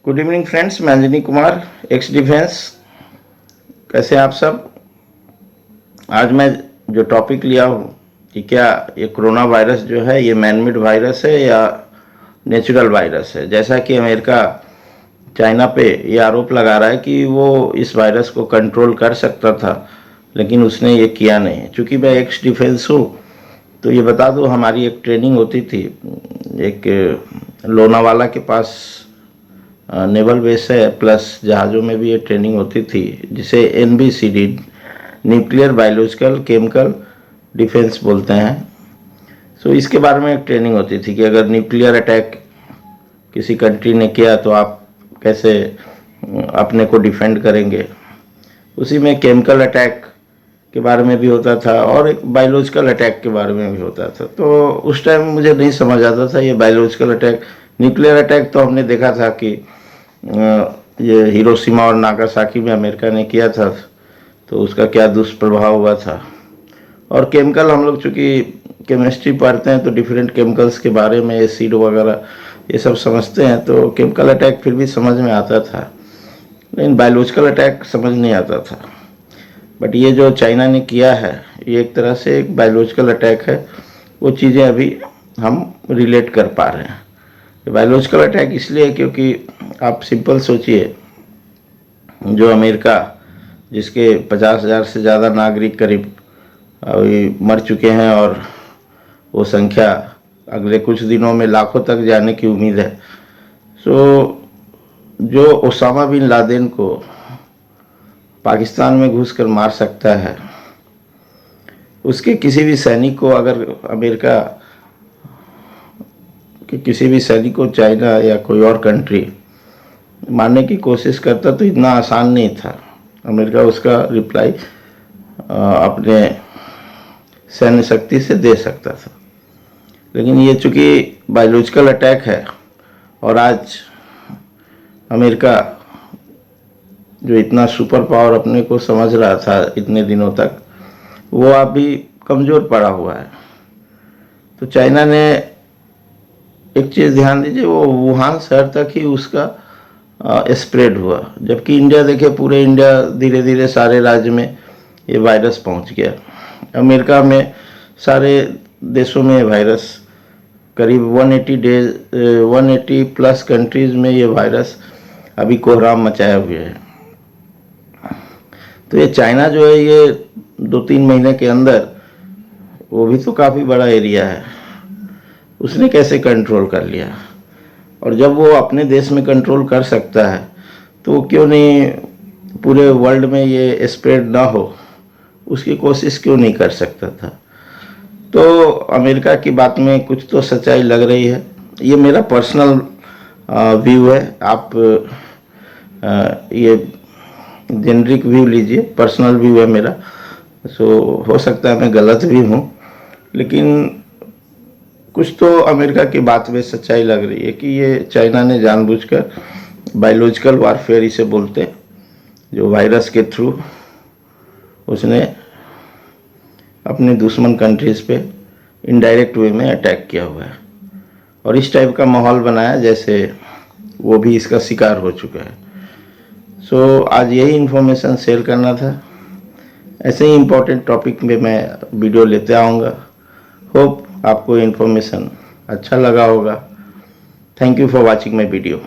Good evening friends, मैं Anjani Kumar, x defence. कैसे हैं आप सब। आज मैं जो टॉपिक लिया हूँ कि क्या ये कोरोना वायरस जो है ये मैनमेड वायरस है या नेचुरल वायरस है। जैसा कि अमेरिका चाइना पे ये आरोप लगा रहा है कि वो इस वायरस को कंट्रोल कर सकता था, लेकिन उसने ये किया नहीं। चूँकि मैं एक्स डिफेंस हूँ तो ये बता दूँ, हमारी एक ट्रेनिंग होती थी एक लोनावाला के पास, नेवल बेस है, प्लस जहाज़ों में भी ये ट्रेनिंग होती थी जिसे NBCD, nuclear biological chemical defence बोलते हैं। सो इसके बारे में एक ट्रेनिंग होती थी कि अगर न्यूक्लियर अटैक किसी कंट्री ने किया तो आप कैसे अपने को डिफेंड करेंगे। उसी में केमिकल अटैक के बारे में भी होता था और एक बायोलॉजिकल अटैक के बारे में भी होता था। तो उस टाइम मुझे नहीं समझ आता था ये बायोलॉजिकल अटैक। न्यूक्लियर अटैक तो हमने देखा था कि ये हिरोशिमा और नागासाकी में अमेरिका ने किया था, तो उसका क्या दुष्प्रभाव हुआ था। और केमिकल, हम लोग चूँकि केमिस्ट्री पढ़ते हैं तो डिफरेंट केमिकल्स के बारे में, एसिड वगैरह ये सब समझते हैं, तो केमिकल अटैक फिर भी समझ में आता था, लेकिन बायोलॉजिकल अटैक समझ नहीं आता था। बट ये जो चाइना ने किया है ये एक तरह से एक बायोलॉजिकल अटैक है। वो चीज़ें अभी हम रिलेट कर पा रहे हैं। बायोलॉजिकल अटैक इसलिए क्योंकि आप सिंपल सोचिए, जो अमेरिका जिसके 50,000 से ज़्यादा नागरिक करीब अभी मर चुके हैं और वो संख्या अगले कुछ दिनों में लाखों तक जाने की उम्मीद है। सो जो ओसामा बिन लादेन को पाकिस्तान में घुसकर मार सकता है, उसके किसी भी सैनिक को अगर अमेरिका के किसी भी सैनिक को चाइना या कोई और कंट्री मारने की कोशिश करता तो इतना आसान नहीं था। अमेरिका उसका रिप्लाई अपने सैन्य शक्ति से दे सकता था। लेकिन ये चूँकि बायोलॉजिकल अटैक है और आज अमेरिका जो इतना सुपर पावर अपने को समझ रहा था इतने दिनों तक, वो अभी कमज़ोर पड़ा हुआ है। तो चाइना ने एक चीज़ ध्यान दीजिए, वो वुहान शहर तक ही उसका स्प्रेड हुआ, जबकि इंडिया देखे, पूरे इंडिया धीरे धीरे सारे राज्य में ये वायरस पहुंच गया। अमेरिका में सारे देशों में वायरस करीब 180 प्लस कंट्रीज़ में ये वायरस अभी कोहराम मचाए हुए है। तो ये चाइना जो है ये 2-3 महीने के अंदर, वो भी तो काफ़ी बड़ा एरिया है, उसने कैसे कंट्रोल कर लिया। और जब वो अपने देश में कंट्रोल कर सकता है तो क्यों नहीं पूरे वर्ल्ड में ये स्प्रेड ना हो, उसकी कोशिश क्यों नहीं कर सकता था। तो अमेरिका की बात में कुछ तो सच्चाई लग रही है। ये मेरा पर्सनल व्यू है, आप ये जेनरिक व्यू लीजिए, पर्सनल व्यू है मेरा। सो हो सकता है मैं गलत भी हूँ, लेकिन कुछ तो अमेरिका की बात में सच्चाई लग रही है कि ये चाइना ने जानबूझकर बायोलॉजिकल वारफेयर इसे बोलते, जो वायरस के थ्रू उसने अपने दुश्मन कंट्रीज़ पे इनडायरेक्ट वे में अटैक किया हुआ है और इस टाइप का माहौल बनाया जैसे वो भी इसका शिकार हो चुका है। सो आज यही इन्फॉर्मेशन शेयर करना था। ऐसे ही इम्पोर्टेंट टॉपिक में मैं वीडियो लेते आऊँगा। होप आपको इन्फॉर्मेशन अच्छा लगा होगा। Thank you for watching my video.